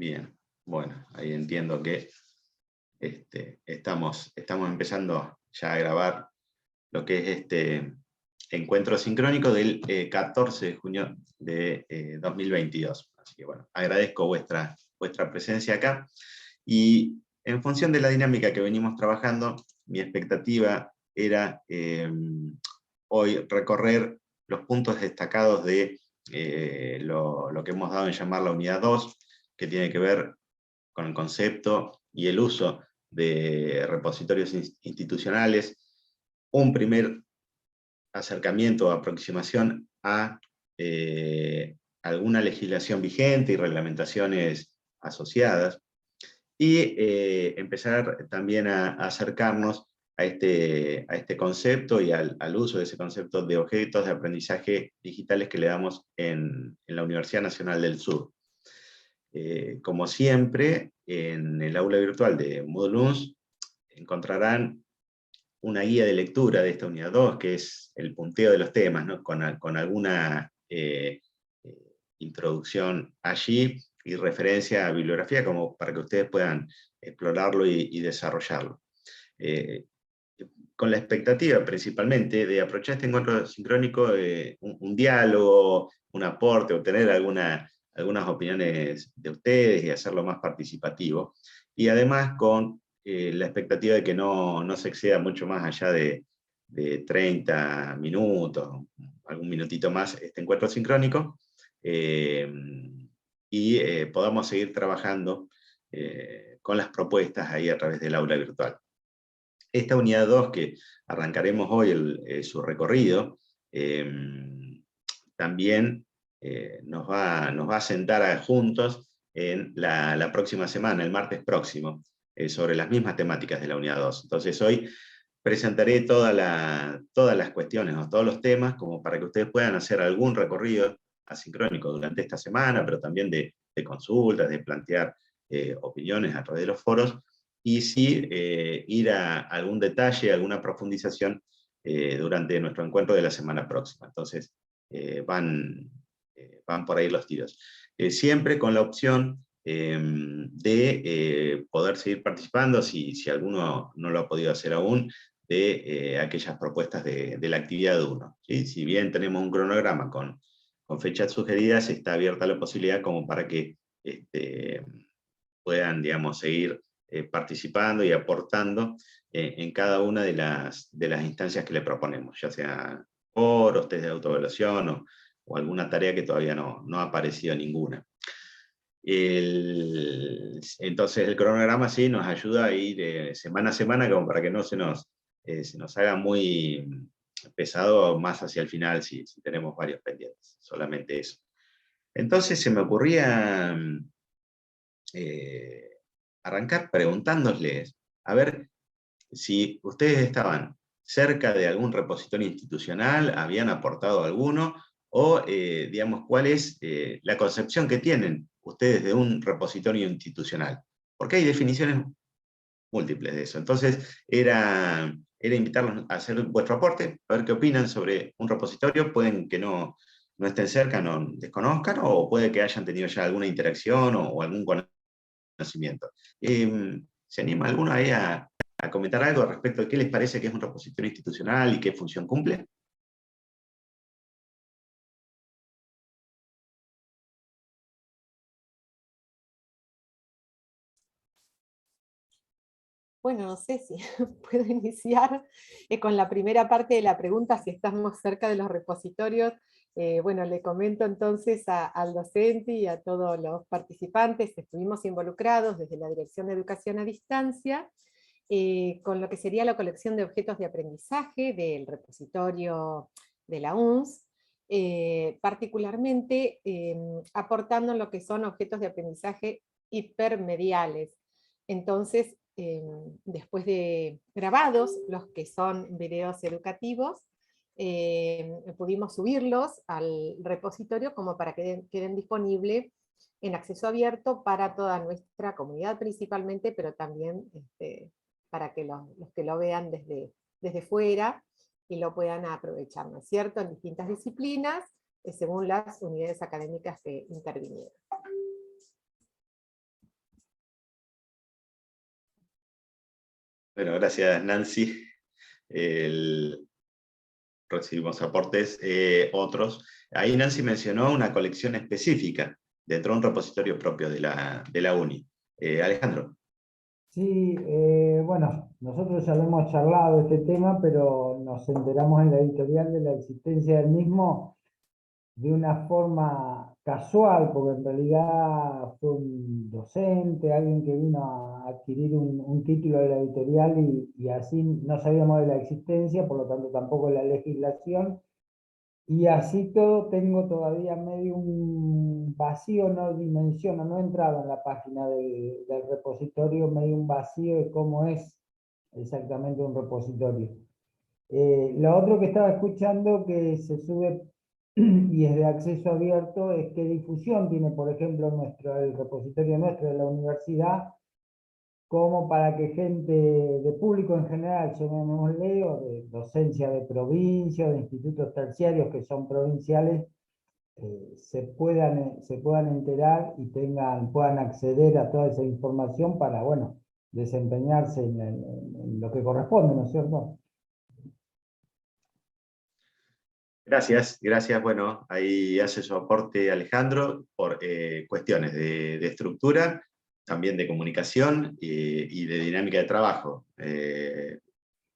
Bien, bueno, ahí entiendo que estamos empezando ya a grabar lo que es este encuentro sincrónico del 14 de junio de 2022. Así que bueno, agradezco vuestra presencia acá. Y en función de la dinámica que venimos trabajando, mi expectativa era hoy recorrer los puntos destacados de lo que hemos dado en llamar la unidad 2, que tiene que ver con el concepto y el uso de repositorios institucionales, un primer acercamiento o aproximación a alguna legislación vigente y reglamentaciones asociadas, y empezar también a acercarnos a este concepto y al uso de ese concepto de objetos de aprendizaje digitales que le damos en la Universidad Nacional del Sur. Como siempre, en el aula virtual de Moodle UNS encontrarán una guía de lectura de esta unidad 2, que es el punteo de los temas, ¿no? con alguna introducción allí y referencia a bibliografía, como para que ustedes puedan explorarlo y desarrollarlo. Con la expectativa principalmente de aprovechar este encuentro sincrónico, un diálogo, un aporte, obtener algunas opiniones de ustedes y hacerlo más participativo. Y además con la expectativa de que no se exceda mucho más allá de 30 minutos, algún minutito más, este encuentro sincrónico, y podamos seguir trabajando con las propuestas ahí a través del aula virtual. Esta unidad 2, que arrancaremos hoy su recorrido, también nos va a sentar juntos en la próxima semana, el martes próximo, sobre las mismas temáticas de la unidad 2. Entonces hoy presentaré todas las cuestiones, ¿no? Todos los temas, como para que ustedes puedan hacer algún recorrido asincrónico durante esta semana, pero también de consultas, de plantear opiniones a través de los foros, y sí ir a algún detalle, alguna profundización durante nuestro encuentro de la semana próxima. Entonces van por ahí los tiros. Siempre con la opción de poder seguir participando, si alguno no lo ha podido hacer aún, de aquellas propuestas de la actividad 1. ¿Sí? Si bien tenemos un cronograma con fechas sugeridas, está abierta la posibilidad como para que puedan, digamos, seguir participando y aportando en cada una de las instancias que le proponemos, ya sea foros, test de autoevaluación o alguna tarea que todavía no ha aparecido ninguna. Entonces el cronograma sí nos ayuda a ir semana a semana, como para que no se nos haga muy pesado más hacia el final si tenemos varios pendientes, solamente eso. Entonces se me ocurría arrancar preguntándoles, a ver si ustedes estaban cerca de algún repositorio institucional, habían aportado alguno, o digamos, cuál es la concepción que tienen ustedes de un repositorio institucional. Porque hay definiciones múltiples de eso. Entonces, era invitarlos a hacer vuestro aporte, a ver qué opinan sobre un repositorio. Pueden que no estén cerca, no desconozcan, o puede que hayan tenido ya alguna interacción o algún conocimiento. ¿Se anima alguno ahí a comentar algo respecto de qué les parece que es un repositorio institucional y qué función cumple? Bueno, no sé si puedo iniciar con la primera parte de la pregunta, si estamos cerca de los repositorios. Bueno, le comento entonces al docente y a todos los participantes. Estuvimos involucrados desde la Dirección de Educación a Distancia con lo que sería la colección de objetos de aprendizaje del repositorio de la UNS, particularmente aportando lo que son objetos de aprendizaje hipermediales. Entonces, después de grabados, los que son videos educativos, pudimos subirlos al repositorio como para que queden disponibles en acceso abierto para toda nuestra comunidad principalmente, pero también para que los que lo vean desde fuera y lo puedan aprovechar, ¿no es cierto?, en distintas disciplinas, según las unidades académicas que intervinieron. Bueno, gracias Nancy. Recibimos aportes otros. Ahí Nancy mencionó una colección específica dentro de un repositorio propio de la UNI. Alejandro. Sí, bueno, nosotros ya lo hemos charlado este tema, pero nos enteramos en la editorial de la existencia del mismo de una forma casual, porque en realidad fue un docente, alguien que vino a adquirir un título de la editorial y así no sabíamos de la existencia, por lo tanto tampoco de la legislación, y así todo tengo todavía medio un vacío, no dimensiono, no he entrado en la página del repositorio, medio un vacío de cómo es exactamente un repositorio. Lo otro que estaba escuchando que se sube y es de acceso abierto es qué difusión tiene, por ejemplo, el repositorio nuestro de la universidad, como para que gente de público en general, llamémosle, o de docencia de provincia, o de institutos terciarios que son provinciales, se puedan enterar y puedan acceder a toda esa información para, bueno, desempeñarse en lo que corresponde, ¿no es cierto? Gracias, gracias. Bueno, ahí hace su aporte Alejandro por cuestiones de estructura, también de comunicación y de dinámica de trabajo.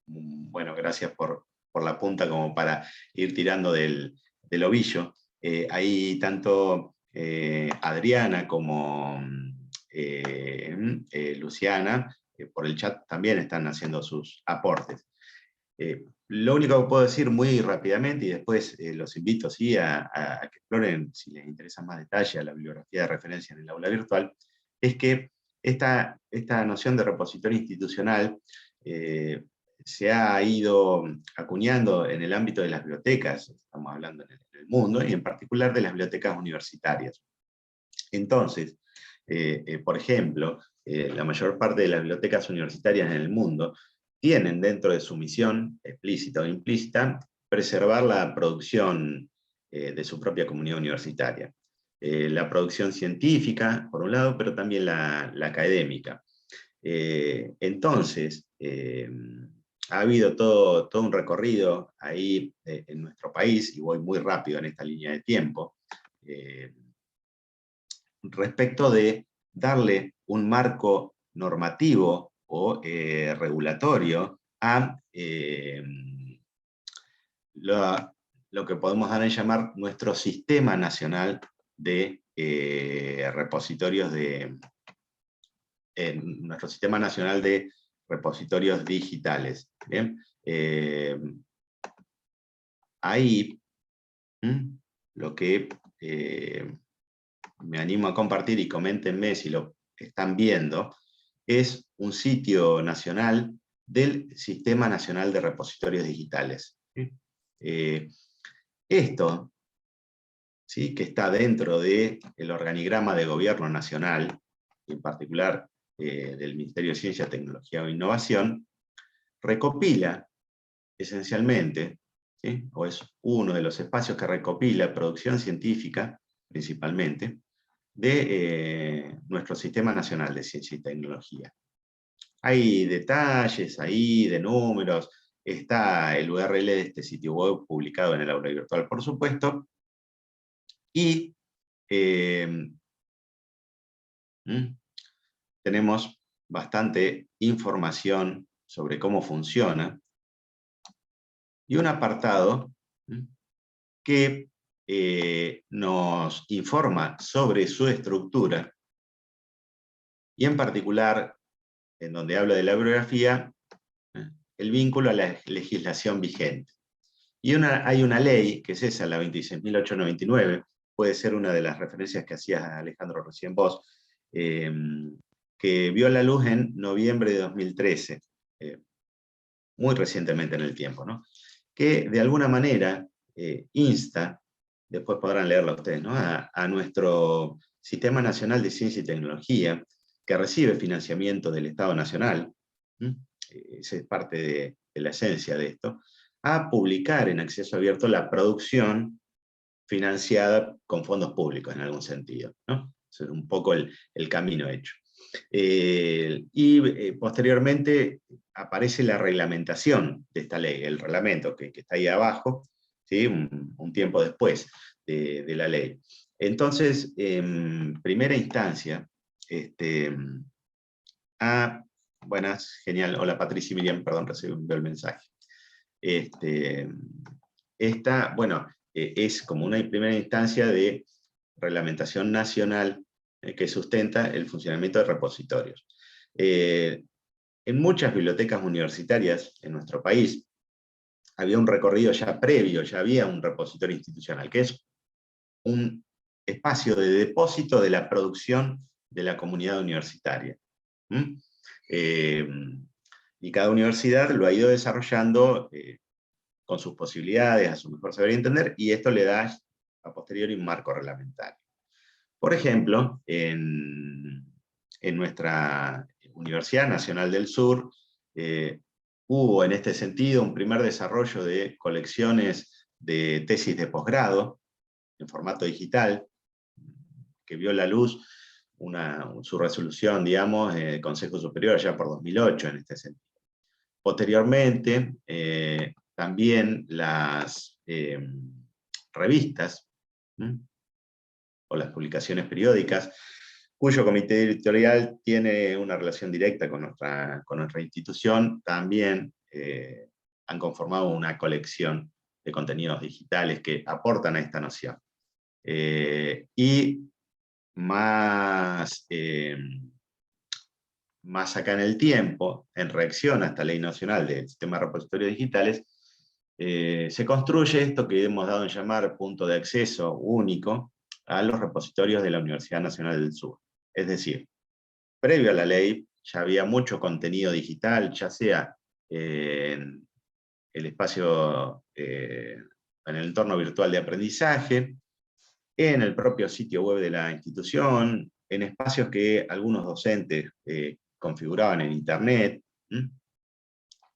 Bueno, gracias por la punta como para ir tirando del ovillo. Ahí tanto Adriana como Luciana, por el chat también están haciendo sus aportes. Lo único que puedo decir muy rápidamente, y después los invito ¿sí? a que exploren, si les interesa más detalle, a la bibliografía de referencia en el aula virtual, es que esta noción de repositorio institucional se ha ido acuñando en el ámbito de las bibliotecas, estamos hablando en el mundo, y en particular de las bibliotecas universitarias. Entonces, por ejemplo, la mayor parte de las bibliotecas universitarias en el mundo tienen dentro de su misión, explícita o implícita, preservar la producción de su propia comunidad universitaria. La producción científica, por un lado, pero también la académica. Entonces, ha habido todo un recorrido ahí en nuestro país, y voy muy rápido en esta línea de tiempo, respecto de darle un marco normativo o regulatorio a lo que podemos dar en llamar nuestro sistema nacional de repositorios nuestro sistema nacional de repositorios digitales. ¿Bien? Ahí lo que me animo a compartir, y coméntenme si lo están viendo, es un sitio nacional del Sistema Nacional de Repositorios Digitales. Esto, ¿sí? Que está dentro del organigrama de gobierno nacional, en particular del Ministerio de Ciencia, Tecnología e Innovación, recopila esencialmente, ¿sí? O es uno de los espacios que recopila producción científica, principalmente, de nuestro Sistema Nacional de Ciencia y Tecnología. Hay detalles ahí de números, está el URL de este sitio web publicado en el aula virtual, por supuesto, y tenemos bastante información sobre cómo funciona, y un apartado que nos informa sobre su estructura, y en particular, en donde habla de la bibliografía, el vínculo a la legislación vigente. Y hay una ley, que es esa, la 26.899, puede ser una de las referencias que hacías, Alejandro, recién vos, que vio la luz en noviembre de 2013, muy recientemente en el tiempo, ¿no? Que de alguna manera insta, después podrán leerla ustedes, ¿no? a nuestro Sistema Nacional de Ciencia y Tecnología, que recibe financiamiento del Estado Nacional, esa es parte de la esencia de esto, a publicar en acceso abierto la producción financiada con fondos públicos en algún sentido, ¿no? Ese es un poco el camino hecho. Posteriormente aparece la reglamentación de esta ley, el reglamento que está ahí abajo, ¿sí? un tiempo después de la ley. Entonces, en primera instancia, buenas, genial, hola Patricia y Miriam, perdón, recibí el mensaje. Esta, bueno, es como una primera instancia de reglamentación nacional que sustenta el funcionamiento de repositorios. En muchas bibliotecas universitarias en nuestro país había un recorrido ya previo, ya había un repositorio institucional, que es un espacio de depósito de la producción de la comunidad universitaria. Y cada universidad lo ha ido desarrollando con sus posibilidades, a su mejor saber y entender, y esto le da a posteriori un marco reglamentario. Por ejemplo, en nuestra Universidad Nacional del Sur, hubo en este sentido un primer desarrollo de colecciones de tesis de posgrado, en formato digital, que vio la luz su resolución, digamos, del Consejo Superior allá por 2008 en este sentido. Posteriormente, también las revistas, o las publicaciones periódicas, cuyo comité editorial tiene una relación directa con nuestra institución, también han conformado una colección de contenidos digitales que aportan a esta noción. Y más acá en el tiempo, en reacción a esta ley nacional del sistema de repositorios digitales, se construye esto que hemos dado en llamar punto de acceso único a los repositorios de la Universidad Nacional del Sur. Es decir, previo a la ley ya había mucho contenido digital, ya sea en el espacio, en el entorno virtual de aprendizaje, en el propio sitio web de la institución, en espacios que algunos docentes configuraban en Internet,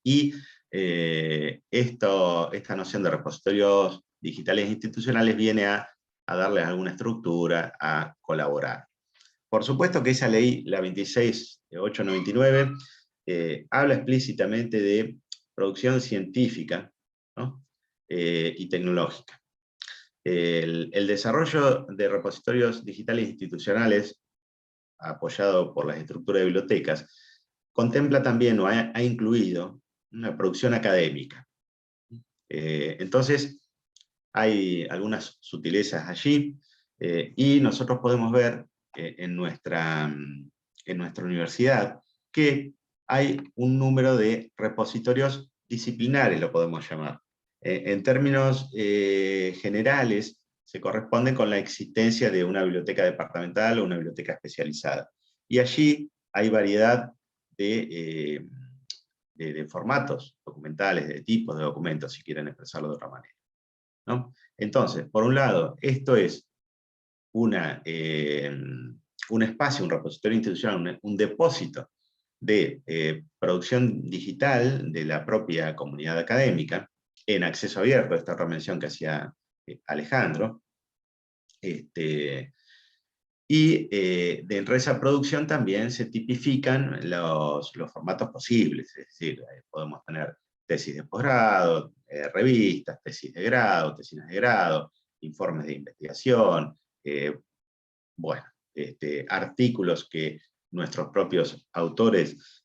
y esta noción de repositorios digitales institucionales viene a darles alguna estructura, a colaborar. Por supuesto que esa ley, la 26899, habla explícitamente de producción científica, ¿no? Y tecnológica. El desarrollo de repositorios digitales institucionales, apoyado por las estructuras de bibliotecas, contempla también, o ha incluido, una producción académica. Entonces, hay algunas sutilezas allí, y nosotros podemos ver en nuestra universidad que hay un número de repositorios disciplinares, lo podemos llamar. En términos generales, se corresponde con la existencia de una biblioteca departamental o una biblioteca especializada. Y allí hay variedad de formatos documentales, de tipos de documentos, si quieren expresarlo de otra manera, ¿no? Entonces, por un lado, esto es un espacio, un repositorio institucional, un depósito de producción digital de la propia comunidad académica, en acceso abierto, esta otra mención que hacía Alejandro, y dentro de esa producción también se tipifican los formatos posibles, es decir, podemos tener tesis de posgrado, revistas, tesis de grado, tesis de grado, informes de investigación, bueno, artículos que nuestros propios autores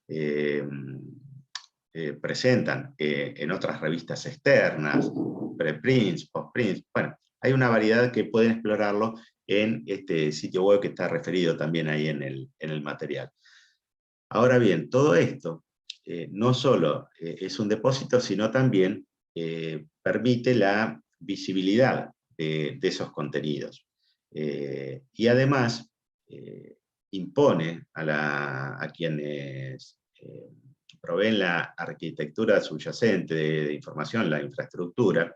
presentan en otras revistas externas, preprints, postprints. Bueno, hay una variedad que pueden explorarlo en este sitio web que está referido también ahí en el material. Ahora bien, todo esto no solo es un depósito, sino también permite la visibilidad de esos contenidos. Y además impone a quienes proveen la arquitectura subyacente de información, la infraestructura,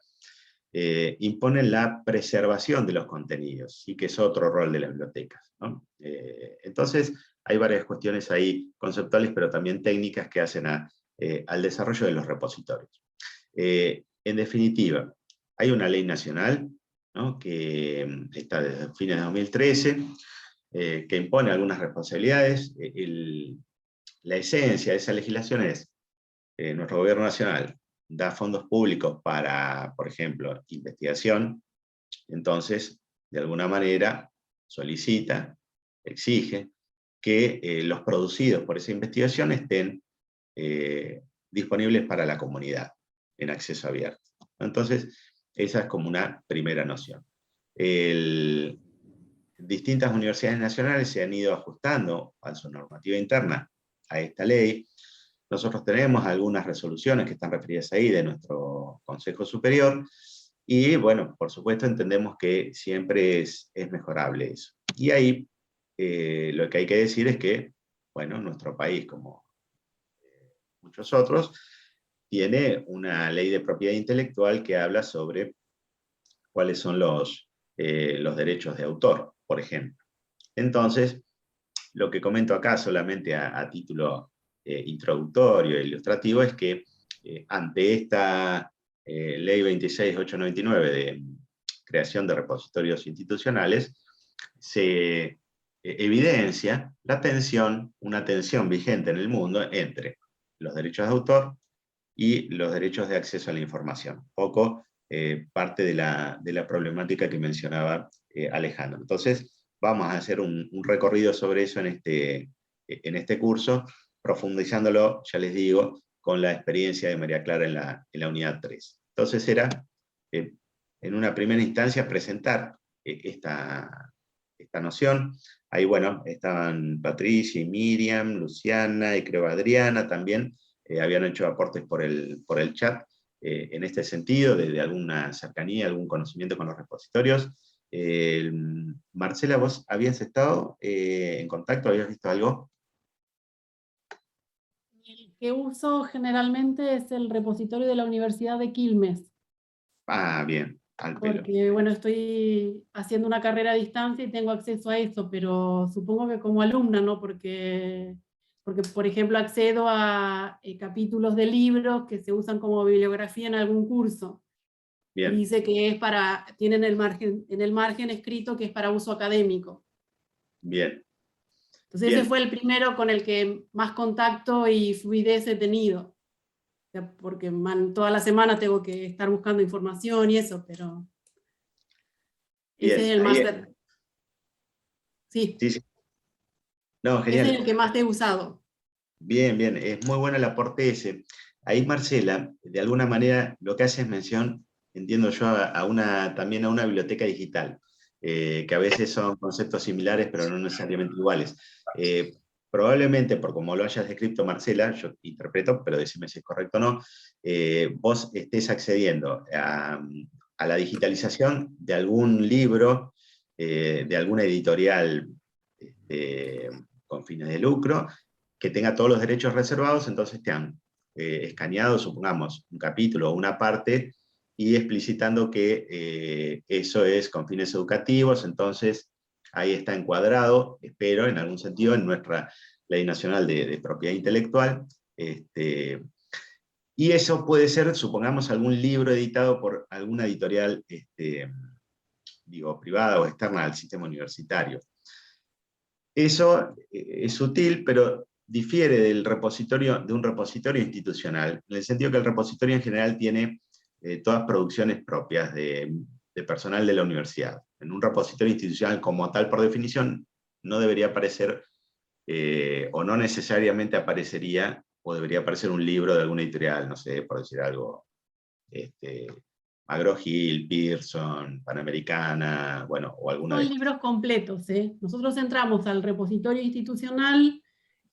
imponen la preservación de los contenidos, y que es otro rol de las bibliotecas, ¿no? Entonces, hay varias cuestiones ahí conceptuales, pero también técnicas que hacen al desarrollo de los repositorios. En definitiva, hay una ley nacional, ¿no?, que está desde fines de 2013, que impone algunas responsabilidades. La esencia de esa legislación es, nuestro gobierno nacional da fondos públicos para, por ejemplo, investigación, entonces, de alguna manera, solicita, exige, que los producidos por esa investigación estén disponibles para la comunidad, en acceso abierto. Entonces, esa es como una primera noción. Distintas universidades nacionales se han ido ajustando a su normativa interna a esta ley. Nosotros tenemos algunas resoluciones que están referidas ahí de nuestro Consejo Superior, y bueno, por supuesto entendemos que siempre es mejorable eso. Y ahí lo que hay que decir es que, bueno, nuestro país, como muchos otros, tiene una ley de propiedad intelectual que habla sobre cuáles son los derechos de autor, por ejemplo. Entonces, lo que comento acá solamente a título introductorio e ilustrativo es que ante esta ley 26.899 de creación de repositorios institucionales, se evidencia una tensión vigente en el mundo entre los derechos de autor y los derechos de acceso a la información. Un poco parte de la problemática que mencionaba Alejandro. Entonces, vamos a hacer un recorrido sobre eso en este curso, profundizándolo, ya les digo, con la experiencia de María Clara en la unidad 3. Entonces era, en una primera instancia, presentar esta noción. Ahí, bueno, estaban Patricia y Miriam, Luciana y creo Adriana también, habían hecho aportes por el chat, en este sentido, de alguna cercanía, algún conocimiento con los repositorios. Marcela, ¿vos habías estado en contacto? ¿Habías visto algo? El que uso generalmente es el repositorio de la Universidad de Quilmes. Ah, bien, al pelo. Porque, bueno, estoy haciendo una carrera a distancia y tengo acceso a eso, pero supongo que como alumna, ¿no? Porque por ejemplo, accedo a capítulos de libros que se usan como bibliografía en algún curso. Bien. Y dice que tienen en el margen escrito que es para uso académico. Bien. Entonces Bien. ese fue el primero con el que más contacto y fluidez he tenido. O sea, porque toda la semana tengo que estar buscando información y eso, pero Bien. ese es el más cercano. Sí. Sí, sí. No, genial. Ese es el que más te he usado. Bien, bien, es muy bueno el aporte ese. Ahí Marcela, de alguna manera, lo que hace es mención, entiendo yo, también a una biblioteca digital, que a veces son conceptos similares, pero no necesariamente iguales. Probablemente, por como lo hayas descrito, Marcela, yo interpreto, pero decime si es correcto o no, vos estés accediendo a la digitalización de algún libro, de alguna editorial con fines de lucro, que tenga todos los derechos reservados, entonces te han escaneado, supongamos, un capítulo o una parte, y explicitando que eso es con fines educativos, entonces ahí está encuadrado, espero, en algún sentido, en nuestra Ley Nacional de Propiedad Intelectual, y eso puede ser, supongamos, algún libro editado por alguna editorial privada o externa al sistema universitario. Eso es sutil, pero difiere de un repositorio institucional, en el sentido que el repositorio en general tiene todas producciones propias de personal de la universidad. En un repositorio institucional como tal, por definición, no debería aparecer, o no necesariamente aparecería, o debería aparecer un libro de alguna editorial, no sé, por decir algo, McGraw-Hill, Pearson, Panamericana, bueno, o alguna Son de libros completos, ¿eh? Nosotros entramos al repositorio institucional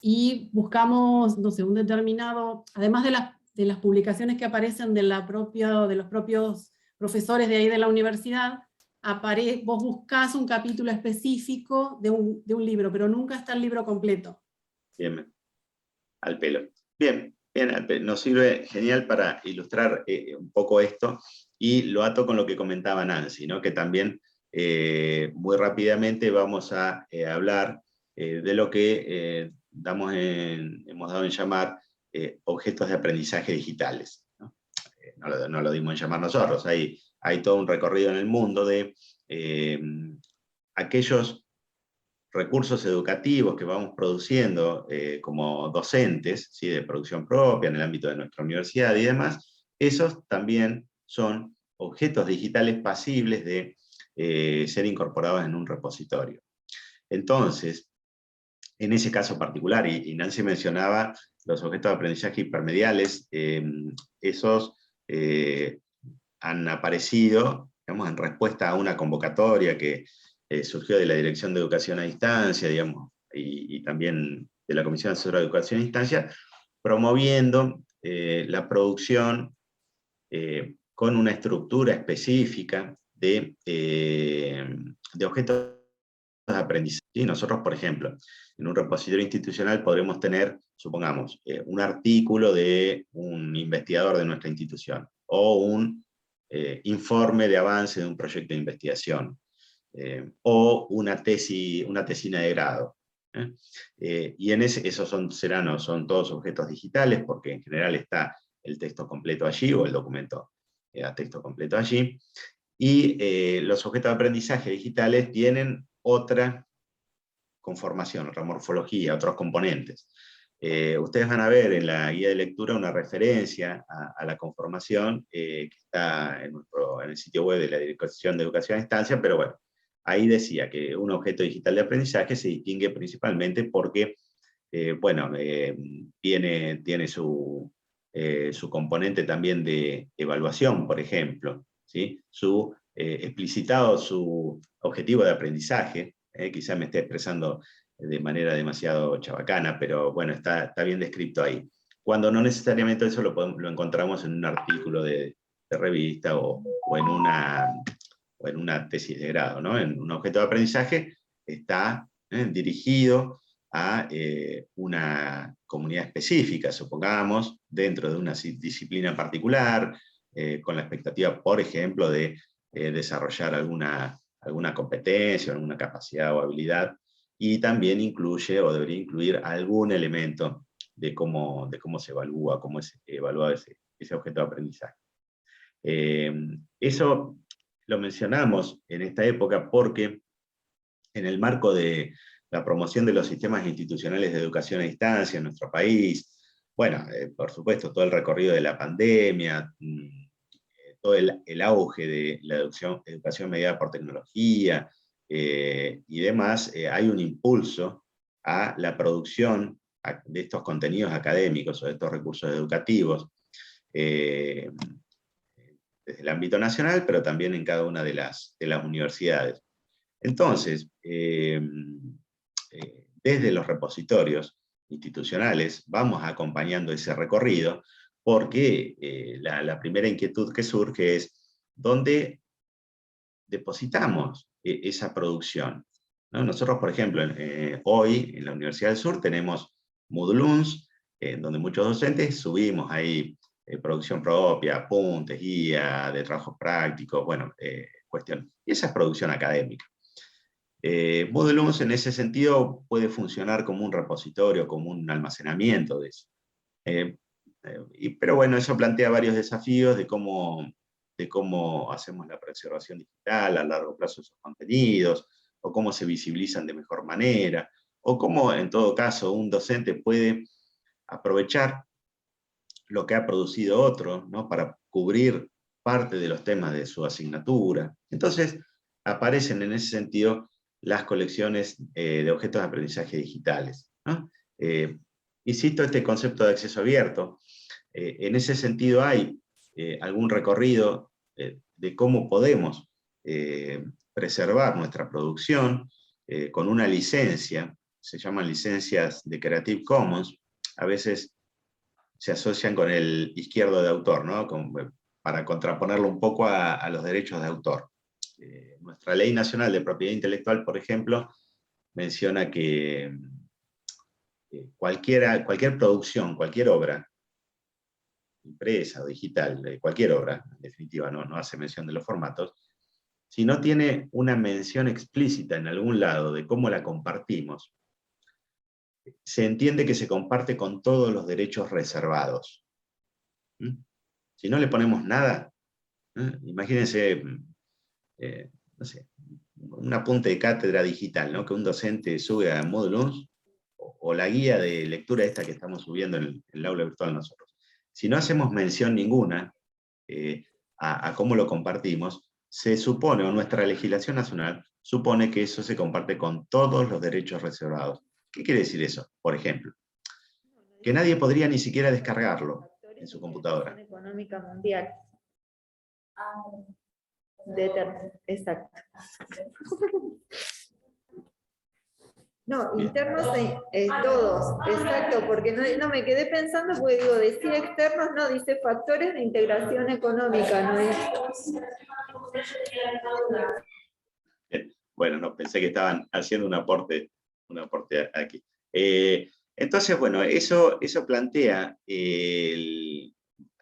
y buscamos, no sé, un determinado, además de las publicaciones que aparecen de los propios profesores de ahí de la universidad, vos buscás un capítulo específico de un libro, pero nunca está el libro completo. Bien, al pelo. Bien, bien, al pelo. Nos sirve genial para ilustrar un poco esto, y lo ato con lo que comentaba Nancy, ¿no? Que también muy rápidamente vamos a hablar de lo que hemos dado en llamar objetos de aprendizaje digitales, ¿no? No lo dimos en llamar nosotros, hay todo un recorrido en el mundo de aquellos recursos educativos que vamos produciendo como docentes, ¿sí? De producción propia en el ámbito de nuestra universidad y demás, esos también son objetos digitales pasibles de ser incorporados en un repositorio. Entonces, en ese caso particular, y Nancy mencionaba los objetos de aprendizaje hipermediales, esos han aparecido, digamos, en respuesta a una convocatoria que surgió de la Dirección de Educación a Distancia, digamos, y también de la Comisión Asesora de Educación a Distancia, promoviendo la producción con una estructura específica de objetos de aprendizaje. ¿Sí? Nosotros, por ejemplo, en un repositorio institucional podremos tener, supongamos, un artículo de un investigador de nuestra institución, o un informe de avance de un proyecto de investigación, o una tesina de grado. Y en esos son todos objetos digitales, porque en general está el texto completo allí, o el documento a texto completo allí, y los objetos de aprendizaje digitales tienen otra conformación, otra morfología, otros componentes. Ustedes van a ver en la guía de lectura una referencia a la conformación que está en el sitio web de la Dirección de Educación a Distancia, pero bueno, ahí decía que un objeto digital de aprendizaje se distingue principalmente porque, bueno, tiene su componente también de evaluación, por ejemplo, ¿sí? Explicitado su objetivo de aprendizaje, quizá me esté expresando de manera demasiado chabacana, pero bueno, está bien descrito ahí. Cuando no necesariamente eso lo encontramos en un artículo de revista o en una tesis de grado, ¿no? En un objeto de aprendizaje está dirigido a una comunidad específica, supongamos, dentro de una disciplina particular, con la expectativa, por ejemplo, de desarrollar alguna competencia, alguna capacidad o habilidad, y también incluye, o debería incluir, algún elemento de cómo se evalúa, cómo es evaluado ese objeto de aprendizaje. Eso lo mencionamos en esta época porque en el marco de la promoción de los sistemas institucionales de educación a distancia en nuestro país, bueno, por supuesto, todo el recorrido de la pandemia, todo el auge de la educación mediada por tecnología y demás, hay un impulso a la producción de estos contenidos académicos o de estos recursos educativos desde el ámbito nacional, pero también en cada una de las universidades. Entonces, desde los repositorios institucionales vamos acompañando ese recorrido, porque la primera inquietud que surge es ¿dónde depositamos esa producción? ¿No? Nosotros, por ejemplo, hoy en la Universidad del Sur tenemos Moodlums, donde muchos docentes subimos ahí producción propia, apuntes, guía de trabajos prácticos, bueno, cuestiones. Y esa es producción académica. Moodlums en ese sentido puede funcionar como un repositorio, como un almacenamiento de eso. Pero bueno, eso plantea varios desafíos de cómo hacemos la preservación digital a largo plazo de esos contenidos, o cómo se visibilizan de mejor manera, o cómo en todo caso un docente puede aprovechar lo que ha producido otro, ¿no? Para cubrir parte de los temas de su asignatura. Entonces aparecen en ese sentido las colecciones de objetos de aprendizaje digitales, ¿no? Insisto, este concepto de acceso abierto, en ese sentido hay algún recorrido de cómo podemos preservar nuestra producción con una licencia, se llaman licencias de Creative Commons, a veces se asocian con el izquierdo de autor, ¿no? Para contraponerlo un poco a los derechos de autor. Nuestra Ley Nacional de Propiedad Intelectual, por ejemplo, menciona que cualquier producción, cualquier obra, impresa o digital, cualquier obra, en definitiva, no hace mención de los formatos, si no tiene una mención explícita en algún lado de cómo la compartimos, se entiende que se comparte con todos los derechos reservados. Si no le ponemos nada, imagínense, no sé, un apunte de cátedra digital, ¿no? Que un docente sube a Moodle o la guía de lectura esta que estamos subiendo en el aula virtual nosotros. Si no hacemos mención ninguna a cómo lo compartimos, se supone, o nuestra legislación nacional supone que eso se comparte con todos los derechos reservados. ¿Qué quiere decir eso? Por ejemplo, que nadie podría ni siquiera descargarlo en su computadora. Económica mundial. Exacto. No, Bien. internos todos, exacto, porque no me quedé pensando, porque digo, decía externos, no, dice factores de integración económica, no es. Bien. Bueno, no, pensé que estaban haciendo un aporte aquí. Entonces, bueno, eso plantea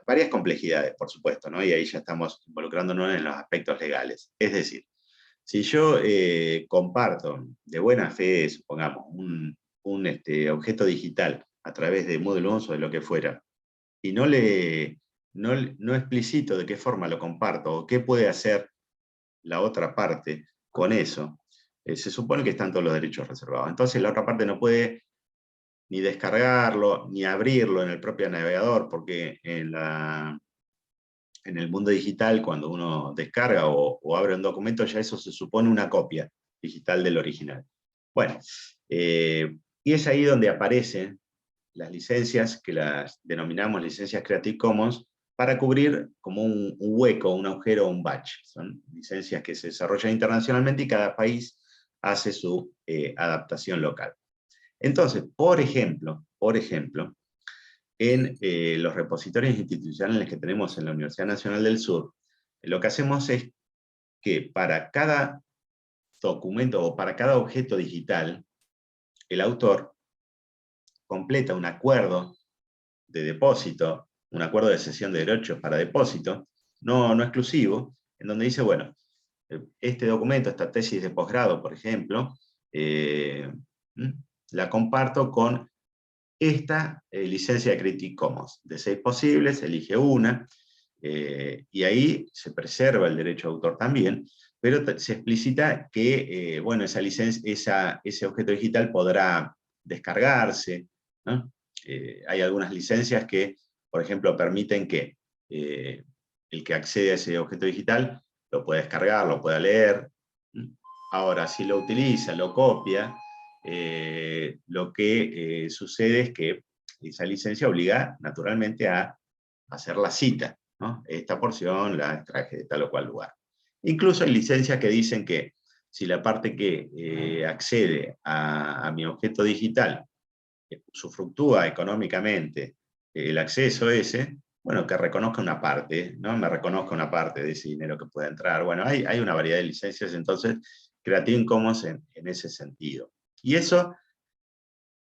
varias complejidades, por supuesto, ¿no? Y ahí ya estamos involucrándonos en los aspectos legales. Es decir, si yo comparto de buena fe, supongamos, un objeto digital a través de Moodle o de lo que fuera, y no explicito de qué forma lo comparto o qué puede hacer la otra parte con eso, se supone que están todos los derechos reservados. Entonces la otra parte no puede ni descargarlo, ni abrirlo en el propio navegador, porque en el mundo digital, cuando uno descarga o abre un documento, ya eso se supone una copia digital del original. Bueno, y es ahí donde aparecen las licencias, que las denominamos licencias Creative Commons, para cubrir como un hueco, un agujero, un batch. Son licencias que se desarrollan internacionalmente y cada país hace su adaptación local. Entonces, por ejemplo, en los repositorios institucionales que tenemos en la Universidad Nacional del Sur, lo que hacemos es que para cada documento o para cada objeto digital, el autor completa un acuerdo de depósito, un acuerdo de cesión de derechos para depósito, no exclusivo, en donde dice, bueno, este documento, esta tesis de posgrado, por ejemplo, la comparto con esta licencia de Creative Commons. De 6 posibles, elige una, y ahí se preserva el derecho de autor también, pero se explicita que bueno, esa licencia, ese objeto digital podrá descargarse, ¿no? Hay algunas licencias que, por ejemplo, permiten que el que accede a ese objeto digital lo pueda descargar, lo pueda leer. Ahora, si lo utiliza, lo copia, lo que sucede es que esa licencia obliga naturalmente a hacer la cita, ¿no? Esta porción la extraje de tal o cual lugar. Incluso hay licencias que dicen que si la parte que accede a mi objeto digital usufructúa económicamente el acceso ese, bueno, que reconozca una parte, ¿no? Me reconozca una parte de ese dinero que pueda entrar. Bueno, hay una variedad de licencias, entonces, Creative Commons en ese sentido. Y eso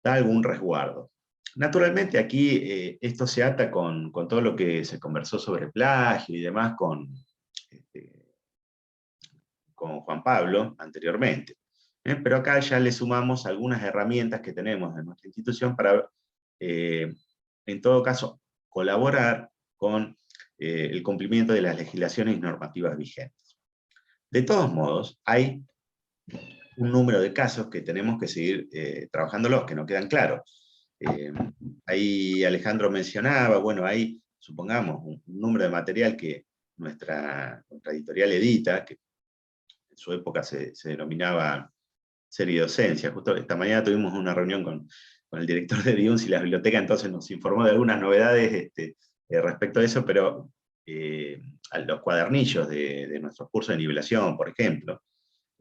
da algún resguardo. Naturalmente aquí esto se ata con todo lo que se conversó sobre plagio y demás con Juan Pablo anteriormente. Pero acá ya le sumamos algunas herramientas que tenemos en nuestra institución para, en todo caso, colaborar con el cumplimiento de las legislaciones y normativas vigentes. De todos modos, hay un número de casos que tenemos que seguir trabajándolos, que no quedan claros. Ahí Alejandro mencionaba, bueno, hay, supongamos, un número de material que nuestra editorial edita, que en su época se denominaba Serie Docencia. Justo esta mañana tuvimos una reunión con el director de DIUNS y la biblioteca, entonces nos informó de algunas novedades respecto a eso, pero a los cuadernillos de nuestros cursos de nivelación, por ejemplo,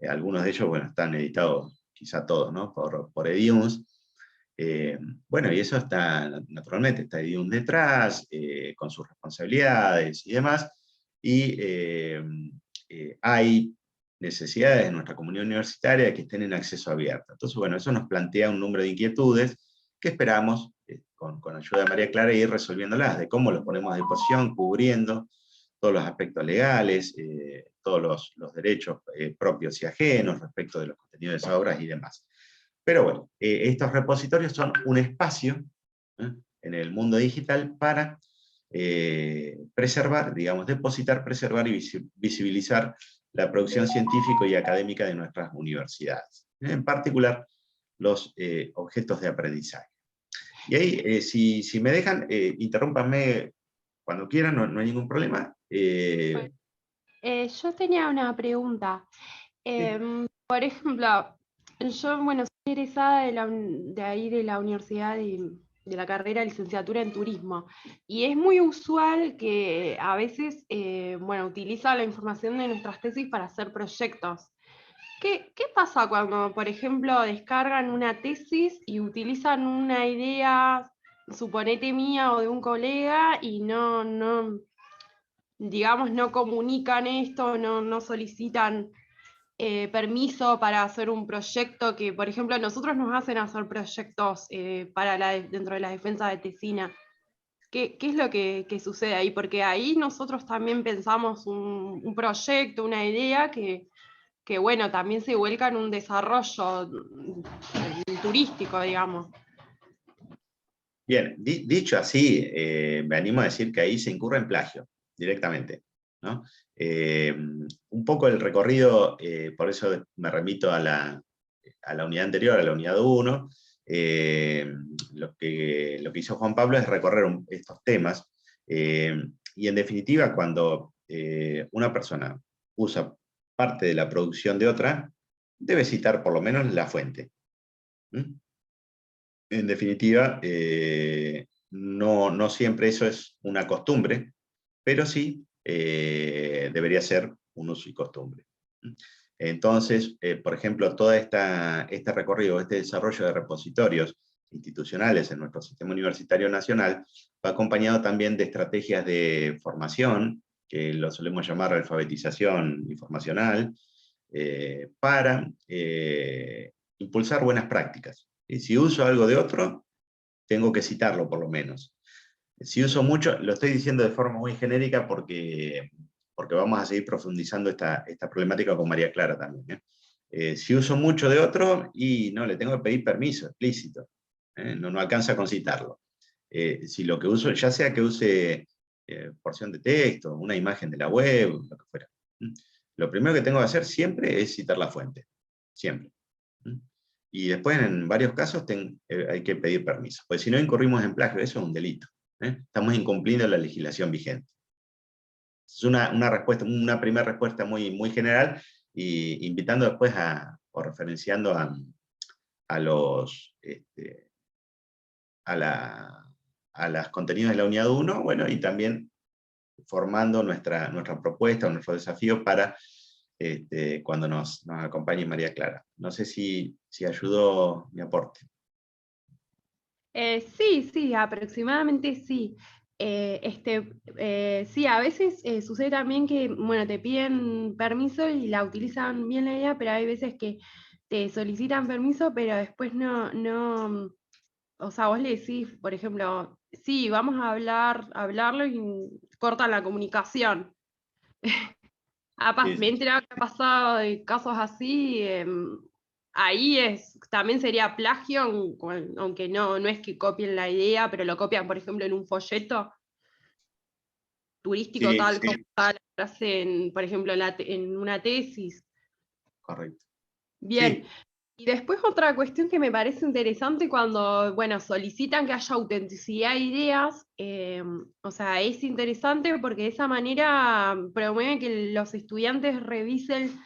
algunos de ellos, bueno, están editados, quizá todos, ¿no? por EDIUNS. Bueno, y eso está, naturalmente, está EDIUNS detrás, con sus responsabilidades y demás, y hay necesidades de nuestra comunidad universitaria que estén en acceso abierto. Entonces, bueno, eso nos plantea un número de inquietudes que esperamos, con ayuda de María Clara, ir resolviéndolas, de cómo los ponemos a disposición, cubriendo todos los aspectos legales, todos los derechos propios y ajenos respecto de los contenidos de esas obras y demás. Pero bueno, estos repositorios son un espacio en el mundo digital para preservar, digamos, depositar, preservar y visibilizar la producción científica y académica de nuestras universidades, en particular los objetos de aprendizaje. Y ahí, si me dejan, interrúmpanme cuando quieran, no hay ningún problema. Yo tenía una pregunta. Por ejemplo, yo, bueno, soy egresada de la universidad de la carrera de licenciatura en turismo, y es muy usual que a veces, bueno, utiliza la información de nuestras tesis para hacer proyectos. ¿Qué pasa cuando, por ejemplo, descargan una tesis y utilizan una idea, suponete mía o de un colega, y digamos, no comunican esto, no solicitan permiso para hacer un proyecto que, por ejemplo, a nosotros nos hacen hacer proyectos dentro de la defensa de tesina? ¿Qué es lo que sucede ahí? Porque ahí nosotros también pensamos un proyecto, una idea que, bueno, también se vuelca en un desarrollo turístico, digamos. Bien, dicho así, me animo a decir que ahí se incurre en plagio, directamente, ¿no? Un poco el recorrido, por eso me remito a la unidad anterior, a la unidad 1, lo que hizo Juan Pablo es recorrer estos temas, y en definitiva, cuando una persona usa parte de la producción de otra, debe citar por lo menos la fuente. En definitiva, no siempre eso es una costumbre, pero sí debería ser un uso y costumbre. Entonces, por ejemplo, todo este recorrido, este desarrollo de repositorios institucionales en nuestro sistema universitario nacional, va acompañado también de estrategias de formación, que lo solemos llamar alfabetización informacional, para impulsar buenas prácticas. Y si uso algo de otro, tengo que citarlo por lo menos. Si uso mucho, lo estoy diciendo de forma muy genérica porque vamos a seguir profundizando esta problemática con María Clara también. Si uso mucho de otro, y no, le tengo que pedir permiso explícito. No alcanza con citarlo. Si lo que uso, ya sea que use porción de texto, una imagen de la web, lo que fuera. Lo primero que tengo que hacer siempre es citar la fuente. Siempre. Y después, en varios casos, hay que pedir permiso. Porque si no incurrimos en plagio, eso es un delito. Estamos incumpliendo la legislación vigente. Es una primera respuesta muy, muy general, y invitando después o referenciando a los contenidos de la unidad 1, bueno, y también formando nuestra propuesta, nuestro desafío para cuando nos acompañe María Clara. No sé si ayudó mi aporte. Sí, aproximadamente sí. Sí, a veces sucede también que, bueno, te piden permiso y la utilizan bien la idea, pero hay veces que te solicitan permiso, pero después no, o sea, vos le decís, por ejemplo, sí, vamos a hablarlo, y cortan la comunicación. Sí, Me he enterado que ha pasado de casos así. Ahí también sería plagio, aunque no es que copien la idea, pero lo copian, por ejemplo, en un folleto turístico, sí, tal sí, como está la frase, por ejemplo, en una tesis. correcto. Bien. Sí, Y después otra cuestión que me parece interesante cuando, bueno, solicitan que haya autenticidad de ideas, o sea, es interesante porque de esa manera promueve que los estudiantes revisen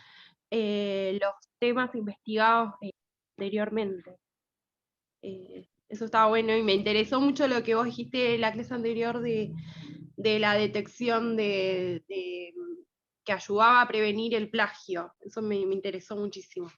los temas investigados anteriormente. Eso está bueno, y me interesó mucho lo que vos dijiste en la clase anterior de la detección que ayudaba a prevenir el plagio. Eso me interesó muchísimo.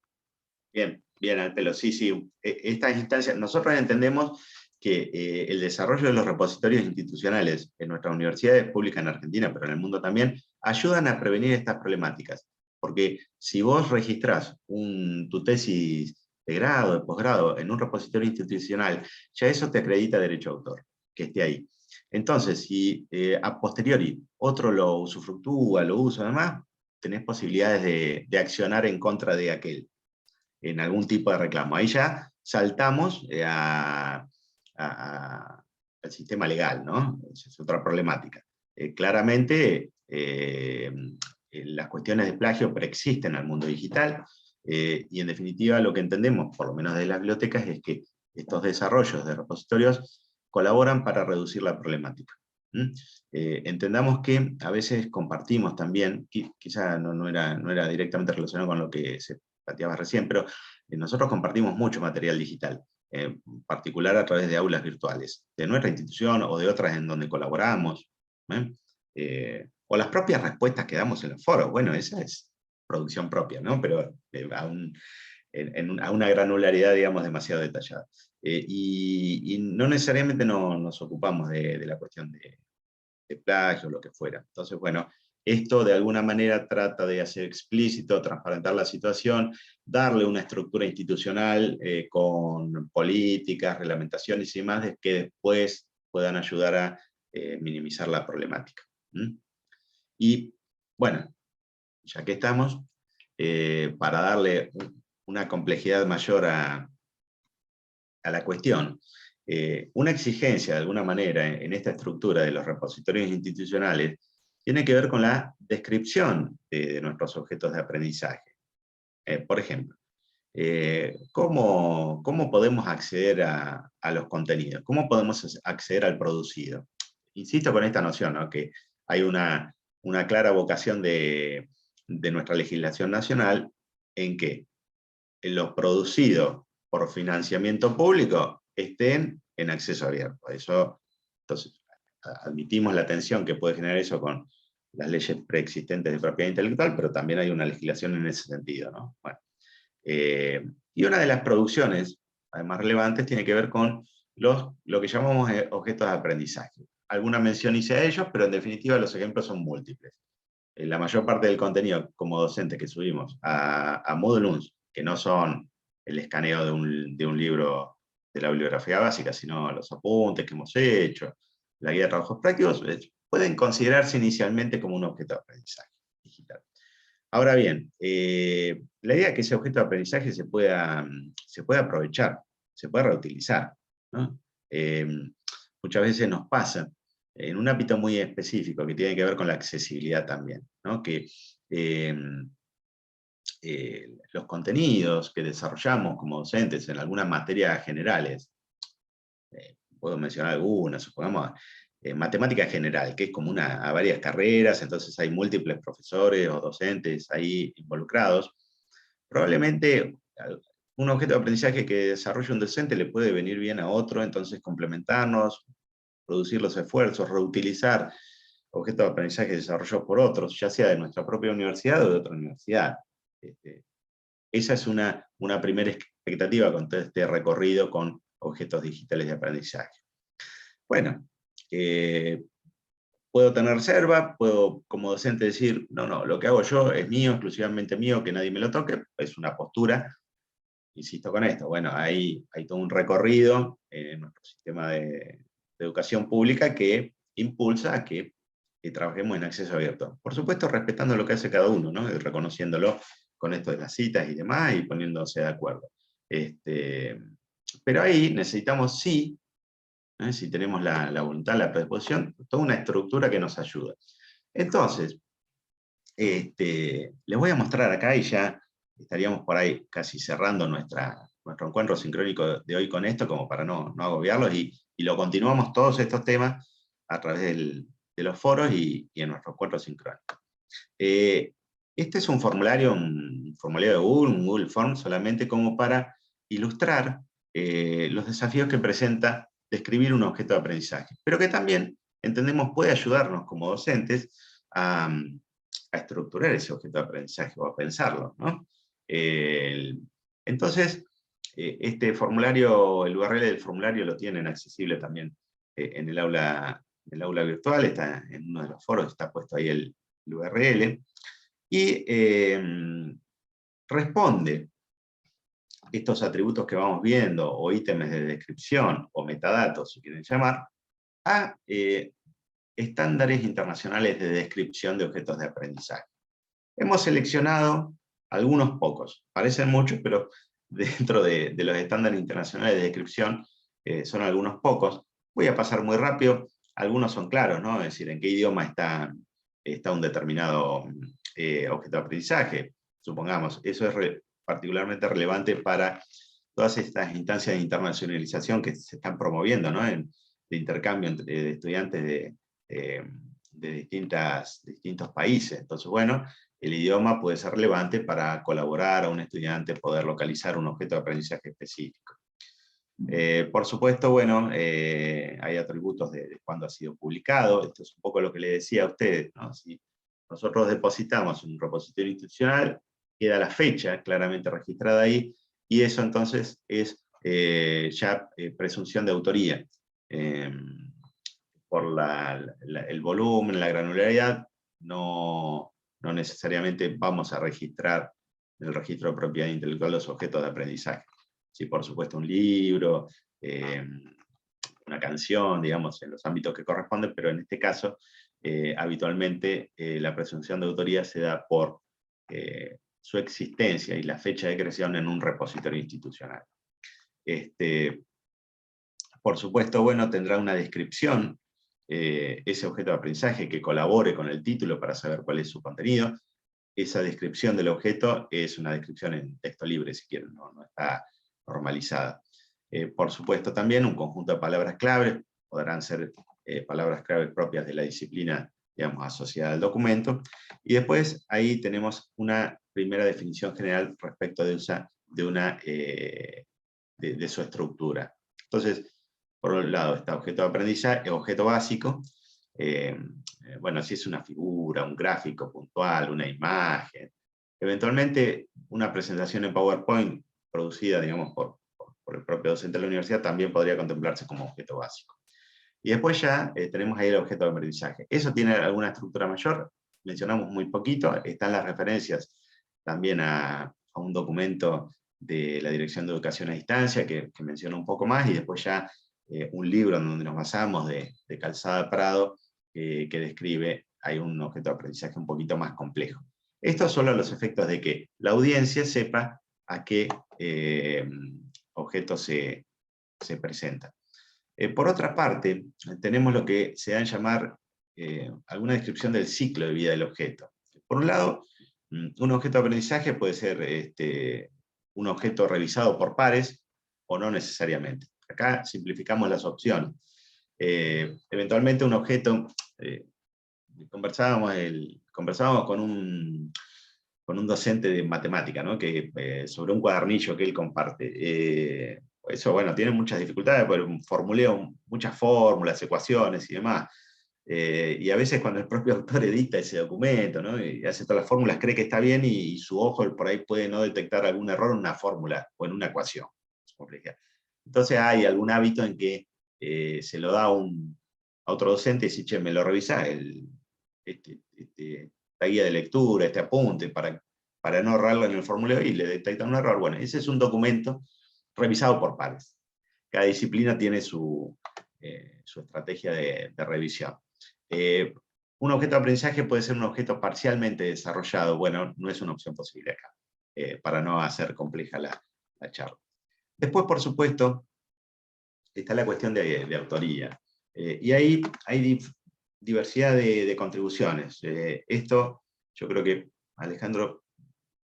bien, al pelo. Sí, sí. Estas instancias, nosotros entendemos que el desarrollo de los repositorios institucionales en nuestras universidades públicas en Argentina, pero en el mundo también, ayudan a prevenir estas problemáticas. Porque si vos registrás tu tesis de grado, de posgrado, en un repositorio institucional, ya eso te acredita derecho a autor, que esté ahí. Entonces, si a posteriori otro lo usufructúa, lo usa, además, tenés posibilidades de accionar en contra de aquel, en algún tipo de reclamo. Ahí ya saltamos al sistema legal, ¿no? Esa es otra problemática. Claramente, las cuestiones de plagio preexisten al mundo digital, y en definitiva lo que entendemos, por lo menos de las bibliotecas, es que estos desarrollos de repositorios colaboran para reducir la problemática. Entendamos que a veces compartimos también, quizá no era directamente relacionado con lo que se planteaba recién, pero nosotros compartimos mucho material digital, en particular a través de aulas virtuales, de nuestra institución o de otras en donde colaboramos, o las propias respuestas que damos en los foros. Bueno, esa es producción propia, ¿no? Pero a una granularidad, digamos, demasiado detallada. Y no necesariamente nos ocupamos de la cuestión de plagio o lo que fuera. Entonces, bueno, esto de alguna manera trata de hacer explícito, transparentar la situación, darle una estructura institucional con políticas, reglamentaciones y demás, que después puedan ayudar a minimizar la problemática. Y, bueno, ya que estamos, para darle una complejidad mayor a la cuestión, una exigencia de alguna manera en esta estructura de los repositorios institucionales tiene que ver con la descripción de nuestros objetos de aprendizaje. Por ejemplo, ¿cómo podemos acceder a los contenidos? ¿Cómo podemos acceder al producido? Insisto con esta noción, ¿no? Que hay una clara vocación de nuestra legislación nacional en que los producidos por financiamiento público estén en acceso abierto. Eso, entonces, admitimos la tensión que puede generar eso con las leyes preexistentes de propiedad intelectual, pero también hay una legislación en ese sentido, ¿no? Bueno, y una de las producciones, además relevantes, tiene que ver con lo que llamamos objetos de aprendizaje. Alguna mención hice a ellos, pero en definitiva los ejemplos son múltiples. La mayor parte del contenido como docente que subimos a Moodle UNS, que no son el escaneo de un libro de la bibliografía básica, sino los apuntes que hemos hecho, la guía de trabajos prácticos, pueden considerarse inicialmente como un objeto de aprendizaje digital. Ahora bien, la idea es que ese objeto de aprendizaje se pueda aprovechar, se pueda reutilizar, ¿no? Muchas veces nos pasa, en un ámbito muy específico, que tiene que ver con la accesibilidad también, ¿no? Que los contenidos que desarrollamos como docentes en algunas materias generales, puedo mencionar algunas, supongamos matemática general, que es común a varias carreras, entonces hay múltiples profesores o docentes ahí involucrados, probablemente un objeto de aprendizaje que desarrolle un docente le puede venir bien a otro, entonces complementarnos, producir los esfuerzos, reutilizar objetos de aprendizaje desarrollados por otros, ya sea de nuestra propia universidad o de otra universidad. Esa es una primera expectativa con todo este recorrido con objetos digitales de aprendizaje. Bueno, puedo tener reserva, puedo como docente decir, no, lo que hago yo es mío, exclusivamente mío, que nadie me lo toque, es una postura, insisto con esto, bueno, hay todo un recorrido en nuestro sistema de educación pública que impulsa a que trabajemos en acceso abierto. Por supuesto, respetando lo que hace cada uno, ¿no? Y reconociéndolo con esto de las citas y demás, y poniéndose de acuerdo. Pero ahí necesitamos sí, si tenemos la voluntad, la predisposición, toda una estructura que nos ayuda. Entonces, les voy a mostrar acá, y ya estaríamos por ahí casi cerrando nuestro encuentro sincrónico de hoy con esto, como para no agobiarlos, y lo continuamos todos estos temas a través de los foros y en nuestro encuentro sincrónico. Este es un formulario de Google, un Google Form, solamente como para ilustrar los desafíos que presenta describir un objeto de aprendizaje, pero que también, entendemos, puede ayudarnos como docentes a estructurar ese objeto de aprendizaje o a pensarlo, ¿no? Entonces, este formulario, el URL del formulario lo tienen accesible también en el aula virtual, está en uno de los foros, está puesto ahí el URL, y responde estos atributos que vamos viendo, o ítems de descripción, o metadatos, si quieren llamar, a estándares internacionales de descripción de objetos de aprendizaje. Hemos seleccionado algunos pocos, parecen muchos, pero dentro de los estándares internacionales de descripción son algunos pocos. Voy a pasar muy rápido, algunos son claros, ¿no? Es decir, en qué idioma está un determinado objeto de aprendizaje, supongamos. Eso es particularmente relevante para todas estas instancias de internacionalización que se están promoviendo, ¿no? De intercambio de estudiantes de distintos países. Entonces, bueno, el idioma puede ser relevante para colaborar a un estudiante, poder localizar un objeto de aprendizaje específico. Por supuesto, bueno, hay atributos de cuándo ha sido publicado. Esto es un poco lo que le decía a ustedes, ¿no? Si nosotros depositamos en un repositorio institucional, queda la fecha claramente registrada ahí, y eso entonces es ya presunción de autoría. Por el volumen, la granularidad, no necesariamente vamos a registrar en el registro de propiedad intelectual los objetos de aprendizaje. Sí, por supuesto, un libro, una canción, digamos, en los ámbitos que corresponden, pero en este caso, habitualmente, la presunción de autoría se da por su existencia y la fecha de creación en un repositorio institucional. Por supuesto, bueno, tendrá una descripción, ese objeto de aprendizaje que colabore con el título para saber cuál es su contenido. Esa descripción del objeto es una descripción en texto libre, si quieren, no está normalizada. Por supuesto, también un conjunto de palabras clave, podrán ser palabras clave propias de la disciplina, digamos, asociada al documento, y después ahí tenemos una primera definición general respecto de su estructura. Entonces, por un lado está objeto de aprendizaje, objeto básico, bueno, si es una figura, un gráfico puntual, una imagen, eventualmente una presentación en PowerPoint producida, digamos, por el propio docente de la universidad, también podría contemplarse como objeto básico. Y después ya tenemos ahí el objeto de aprendizaje. ¿Eso tiene alguna estructura mayor? Mencionamos muy poquito, están las referencias también a un documento de la Dirección de Educación a Distancia, que menciona un poco más, y después ya un libro en donde nos basamos de Calzada Prado, que describe, hay un objeto de aprendizaje un poquito más complejo. Esto solo a los efectos de que la audiencia sepa a qué objeto se presenta. Por otra parte, tenemos lo que se da en llamar alguna descripción del ciclo de vida del objeto. Por un lado, un objeto de aprendizaje puede ser un objeto revisado por pares, o no necesariamente. Acá simplificamos las opciones. Eventualmente un objeto, conversábamos con un docente de matemática, ¿no? Sobre un cuadernillo que él comparte. Eso, bueno, tiene muchas dificultades, porque formuleo muchas fórmulas, ecuaciones y demás. Y a veces cuando el propio autor edita ese documento, ¿no? Y hace todas las fórmulas, cree que está bien, y su ojo por ahí puede no detectar algún error en una fórmula o en una ecuación. Entonces hay algún hábito en que se lo da a otro docente y dice, che, me lo revisás, esta guía de lectura, este apunte, para no errarlo en el formulario, y le detectan un error. Bueno, ese es un documento revisado por pares. Cada disciplina tiene su estrategia de revisión. Un objeto de aprendizaje puede ser un objeto parcialmente desarrollado. Bueno, no es una opción posible acá, para no hacer compleja la charla. Después, por supuesto, está la cuestión de autoría. Y ahí hay diversidad de contribuciones. Esto yo creo que Alejandro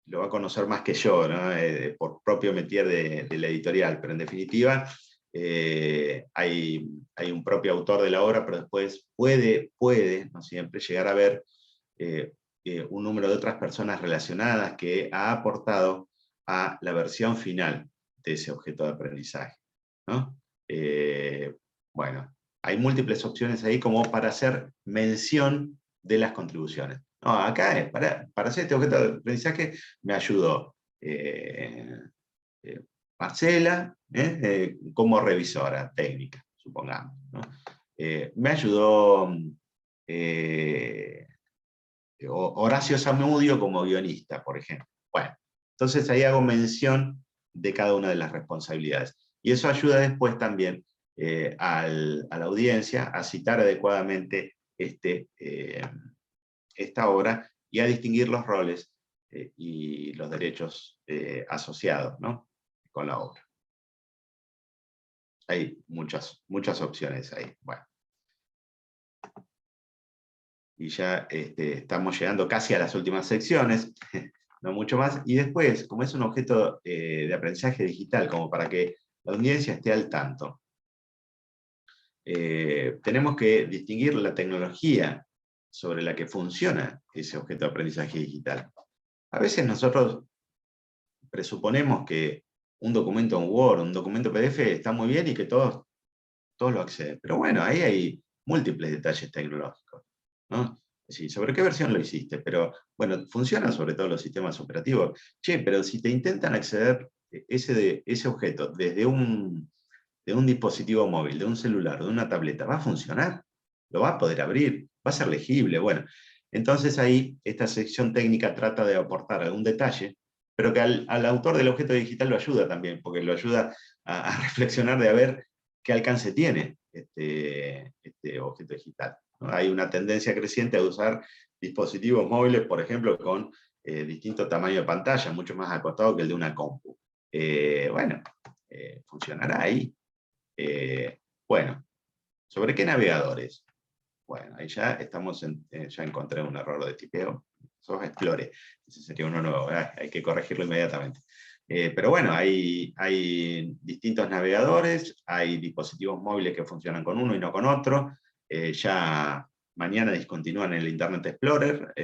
lo va a conocer más que yo, ¿no? Por propio métier de la editorial, pero en definitiva hay un propio autor de la obra, pero después puede, no siempre, llegar a haber un número de otras personas relacionadas que ha aportado a la versión final de ese objeto de aprendizaje, ¿no? Bueno, hay múltiples opciones ahí como para hacer mención de las contribuciones. No, acá para hacer este objeto de aprendizaje me ayudó Marcela, como revisora técnica, supongamos, ¿no? Me ayudó Horacio Zamudio como guionista, por ejemplo. Bueno, entonces ahí hago mención de cada una de las responsabilidades. Y eso ayuda después también a la audiencia a citar adecuadamente esta obra y a distinguir los roles y los derechos asociados, ¿no? Con la obra. Hay muchas opciones ahí. Bueno. y ya estamos llegando casi a las últimas secciones, no mucho más, y después, como es un objeto de aprendizaje digital, como para que la audiencia esté al tanto, tenemos que distinguir la tecnología sobre la que funciona ese objeto de aprendizaje digital. A veces nosotros presuponemos que un documento en Word, un documento PDF está muy bien y que todos lo acceden. Pero bueno, ahí hay múltiples detalles tecnológicos, ¿no? Es decir, ¿sobre qué versión lo hiciste? Pero bueno, funcionan sobre todo los sistemas operativos. Che, pero si te intentan acceder ese objeto desde un dispositivo móvil, de un celular, de una tableta, ¿va a funcionar? ¿Lo va a poder abrir? ¿Va a ser legible? Bueno, entonces ahí esta sección técnica trata de aportar algún detalle, pero que al autor del objeto digital lo ayuda también, porque lo ayuda a reflexionar de a ver qué alcance tiene este objeto digital, ¿no? Hay una tendencia creciente a usar dispositivos móviles, por ejemplo, con distinto tamaño de pantalla, mucho más acotado que el de una compu. Bueno, funcionará ahí. Bueno, ¿sobre qué navegadores? Bueno, ahí ya estamos ya encontré un error de tipeo. Sos Explorer. Ese sería uno nuevo, hay que corregirlo inmediatamente. Pero bueno, hay distintos navegadores, hay dispositivos móviles que funcionan con uno y no con otro. Ya mañana discontinúan el Internet Explorer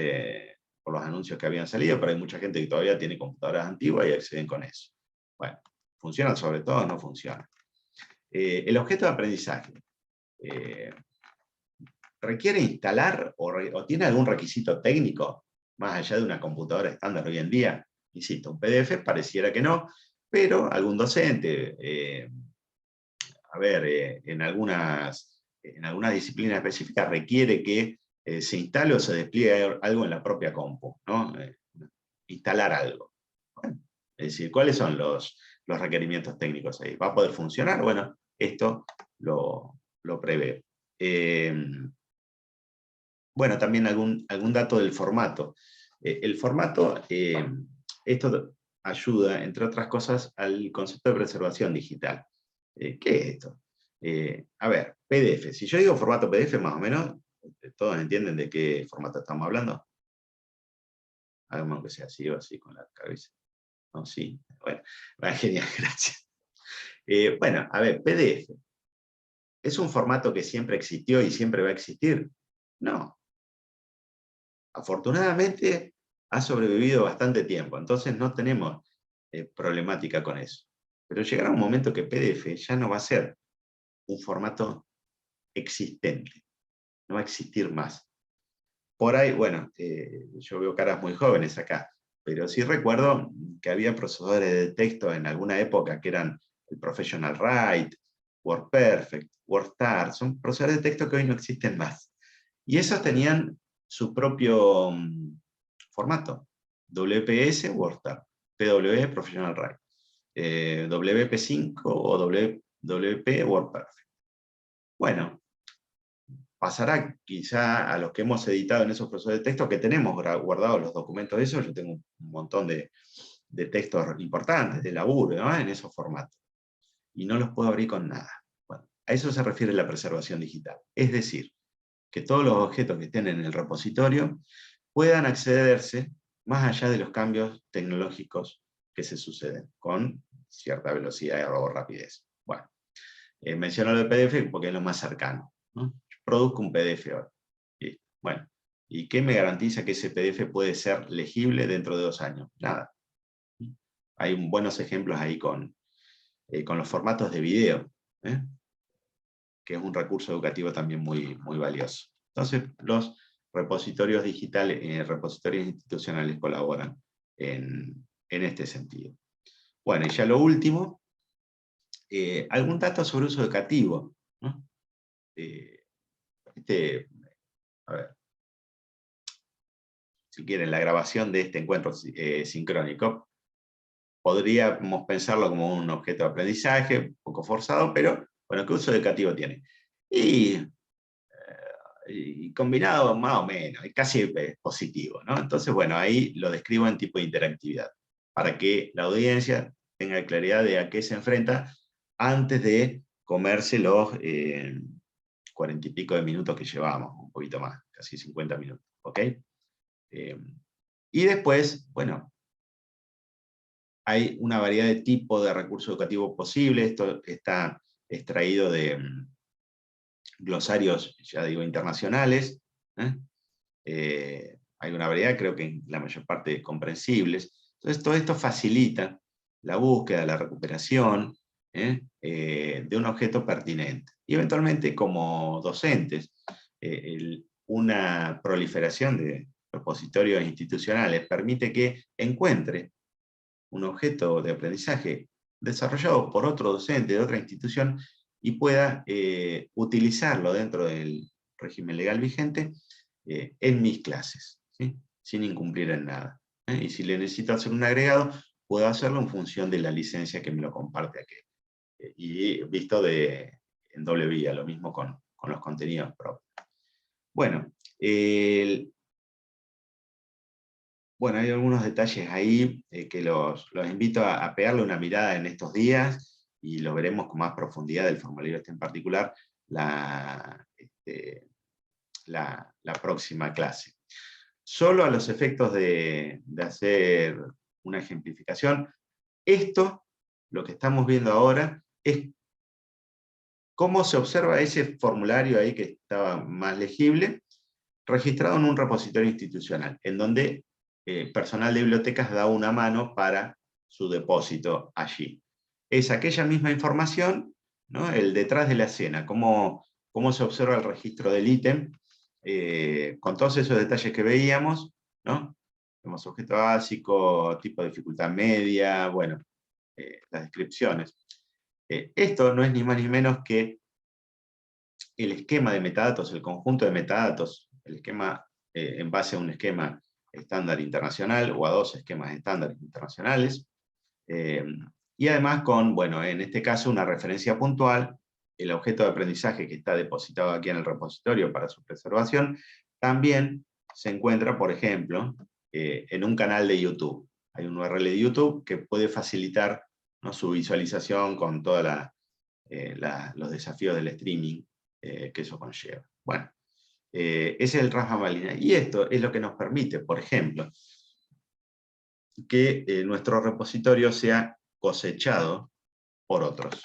por los anuncios que habían salido, pero hay mucha gente que todavía tiene computadoras antiguas y acceden con eso. Bueno, ¿funcionan sobre todo? No funcionan. El objeto de aprendizaje. ¿Requiere instalar o tiene algún requisito técnico más allá de una computadora estándar hoy en día? Insisto, un PDF pareciera que no, pero algún docente, en algunas disciplinas específicas requiere que se instale o se despliegue algo en la propia compu, ¿no? Instalar algo. Bueno, es decir, ¿cuáles son los requerimientos técnicos ahí? ¿Va a poder funcionar? Bueno, esto lo prevé. Bueno, también algún dato del formato. El formato, esto ayuda, entre otras cosas, al concepto de preservación digital. ¿Qué es esto? A ver, PDF. Si yo digo formato PDF, más o menos, ¿todos entienden de qué formato estamos hablando? Hagamos que sea así o así con la cabeza. ¿No? Sí. Bueno, genial, gracias. Bueno, a ver, PDF. ¿Es un formato que siempre existió y siempre va a existir? No. Afortunadamente ha sobrevivido bastante tiempo, entonces no tenemos problemática con eso. Pero llegará un momento que PDF ya no va a ser un formato existente, no va a existir más. Por ahí, bueno, yo veo caras muy jóvenes acá, pero sí recuerdo que había procesadores de texto en alguna época que eran el Professional Write, WordPerfect, WordStar, son procesadores de texto que hoy no existen más. Y esos tenían su propio formato, WPS, WordStar, PW, Professional Write, WP5 o WP, WordPerfect. Bueno, pasará quizá a los que hemos editado en esos procesos de texto que tenemos guardados los documentos de esos. Yo tengo un montón de textos importantes, de laburo, ¿no? En esos formatos. Y no los puedo abrir con nada. Bueno, a eso se refiere la preservación digital. Es decir, que todos los objetos que estén en el repositorio puedan accederse más allá de los cambios tecnológicos que se suceden, con cierta velocidad o rapidez. Bueno, menciono lo de PDF porque es lo más cercano, ¿no? Produzco un PDF ahora. Bueno, ¿y qué me garantiza que ese PDF puede ser legible dentro de 2 años? Nada. Hay buenos ejemplos ahí con los formatos de video, que es un recurso educativo también muy, muy valioso. Entonces, los repositorios digitales, repositorios institucionales colaboran en este sentido. Bueno, y ya lo último, algún dato sobre uso educativo, ¿no? A ver, si quieren, la grabación de este encuentro sincrónico, podríamos pensarlo como un objeto de aprendizaje, un poco forzado, pero bueno, ¿qué uso educativo tiene? Y combinado más o menos, casi positivo, ¿no? Entonces, bueno, ahí lo describo en tipo de interactividad, para que la audiencia tenga claridad de a qué se enfrenta antes de comerse los 40 y pico de minutos que llevamos, un poquito más, casi 50 minutos. ¿Ok? Y después, bueno, hay una variedad de tipos de recurso educativo posible. Esto está extraído de glosarios, ya digo, internacionales. Hay una variedad, creo que en la mayor parte comprensibles. Entonces todo esto facilita la búsqueda, la recuperación de un objeto pertinente. Y eventualmente como docentes, una proliferación de repositorios institucionales permite que encuentre un objeto de aprendizaje desarrollado por otro docente de otra institución y pueda utilizarlo dentro del régimen legal vigente en mis clases, ¿sí? Sin incumplir en nada. Y si le necesito hacer un agregado, puedo hacerlo en función de la licencia que me lo comparte aquí. Y visto en doble vía, lo mismo con los contenidos propios. Bueno, bueno, hay algunos detalles ahí que los invito a pegarle una mirada en estos días y lo veremos con más profundidad del formulario este en particular la próxima clase. Solo a los efectos de hacer una ejemplificación, esto, lo que estamos viendo ahora, es cómo se observa ese formulario ahí que estaba más legible, registrado en un repositorio institucional, en donde personal de bibliotecas da una mano para su depósito allí. Es aquella misma información, ¿no? El detrás de la escena, cómo se observa el registro del ítem, con todos esos detalles que veíamos, ¿no? Tenemos objeto básico, tipo de dificultad media, bueno, las descripciones. Esto no es ni más ni menos que el esquema de metadatos, el conjunto de metadatos, el esquema en base a un esquema estándar internacional o a dos esquemas estándares internacionales, y además con, bueno, en este caso una referencia puntual, el objeto de aprendizaje que está depositado aquí en el repositorio para su preservación, también se encuentra, por ejemplo, en un canal de YouTube. Hay un URL de YouTube que puede facilitar, ¿no?, su visualización con todos los desafíos del streaming que eso conlleva. Bueno, ese es el Raspberry Pi. Y esto es lo que nos permite, por ejemplo, que nuestro repositorio sea cosechado por otros.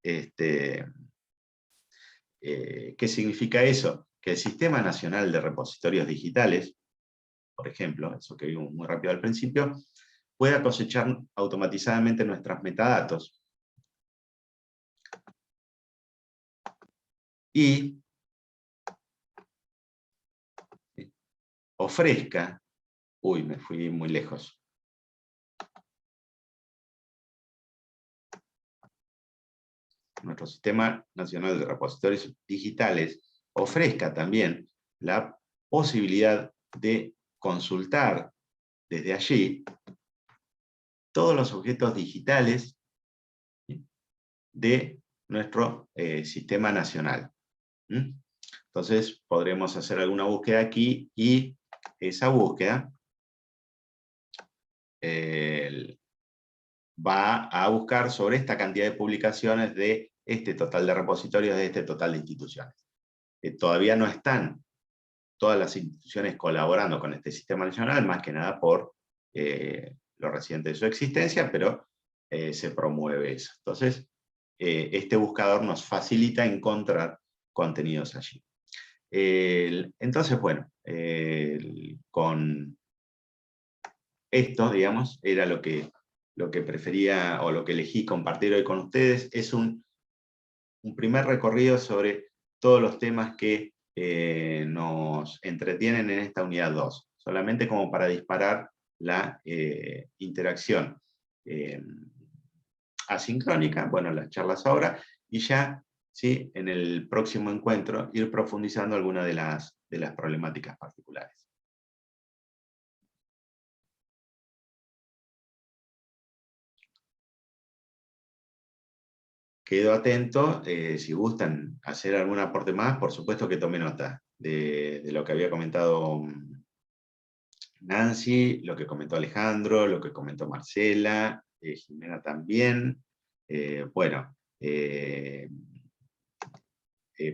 ¿Qué significa eso? Que el Sistema Nacional de Repositorios Digitales, por ejemplo, eso que vimos muy rápido al principio, pueda cosechar automatizadamente nuestros metadatos y ofrezca, uy, me fui muy lejos, nuestro Sistema Nacional de Repositorios Digitales ofrezca también la posibilidad de consultar desde allí todos los objetos digitales de nuestro sistema nacional. Entonces podremos hacer alguna búsqueda aquí y esa búsqueda va a buscar sobre esta cantidad de publicaciones de este total de repositorios, de este total de instituciones. Todavía no están todas las instituciones colaborando con este sistema nacional, más que nada por lo reciente de su existencia, pero se promueve eso. Entonces, este buscador nos facilita encontrar contenidos allí. Entonces, bueno, con esto, digamos, era lo que prefería o lo que elegí compartir hoy con ustedes. Es un primer recorrido sobre todos los temas que nos entretienen en esta unidad 2, solamente como para disparar la interacción asincrónica, bueno, las charlas ahora, y ya, ¿sí?, en el próximo encuentro ir profundizando algunas de las problemáticas particulares. Quedo atento, si gustan hacer algún aporte más, por supuesto que tome nota de lo que había comentado Nancy, lo que comentó Alejandro, lo que comentó Marcela, Jimena también. Bueno,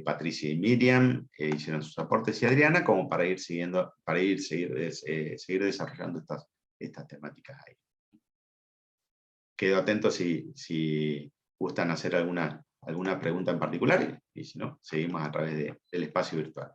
Patricia y Miriam hicieron sus aportes, y Adriana, como para seguir desarrollando estas temáticas ahí. Quedo atento si gustan hacer alguna pregunta en particular, y si no, seguimos a través del espacio virtual.